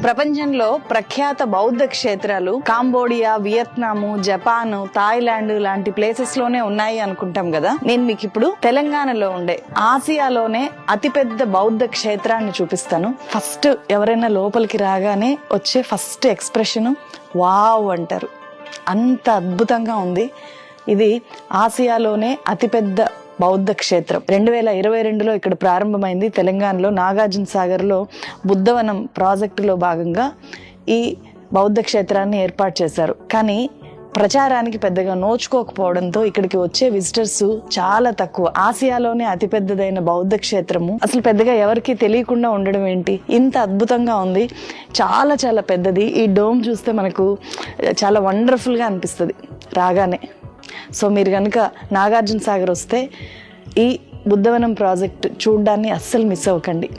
ప్రపంచంలో ప్రఖ్యాత బౌద్ధ క్షేత్రాలు కాంబోడియా, వియత్నాము, జపాన్, థాయిలాండ్ లాంటి ప్లేసెస్ లోనే ఉన్నాయి అనుకుంటాం కదా. నేను మీకు ఇప్పుడు తెలంగాణలో ఉండే ఆసియాలోనే అతిపెద్ద బౌద్ధ క్షేత్రాన్ని చూపిస్తాను. ఫస్ట్ ఎవరైనా లోపలికి రాగానే వచ్చే ఫస్ట్ ఎక్స్ప్రెషన్ వావ్ అంటారు. అంత అద్భుతంగా ఉంది. ఇది ఆసియాలోనే అతిపెద్ద బౌద్ధ క్షేత్రం. 2022లో ఇక్కడ ప్రారంభమైంది. తెలంగాణలో నాగార్జున సాగర్లో బుద్ధవనం ప్రాజెక్టులో భాగంగా ఈ బౌద్ధ క్షేత్రాన్ని ఏర్పాటు చేశారు. కానీ ప్రచారానికి పెద్దగా నోచుకోకపోవడంతో ఇక్కడికి వచ్చే విజిటర్స్ చాలా తక్కువ. ఆసియాలోనే అతిపెద్దదైన బౌద్ధ క్షేత్రము అసలు పెద్దగా ఎవరికి తెలియకుండా ఉండడం ఏంటి? ఇంత అద్భుతంగా ఉంది. చాలా చాలా పెద్దది. ఈ డోమ్ చూస్తే మనకు చాలా వండర్ఫుల్గా అనిపిస్తుంది రాగానే. సో మీరు కనుక నాగార్జున సాగర్ వస్తే ఈ బుద్ధవనం ప్రాజెక్ట్ చూడడాన్ని అస్సలు మిస్ అవ్వకండి.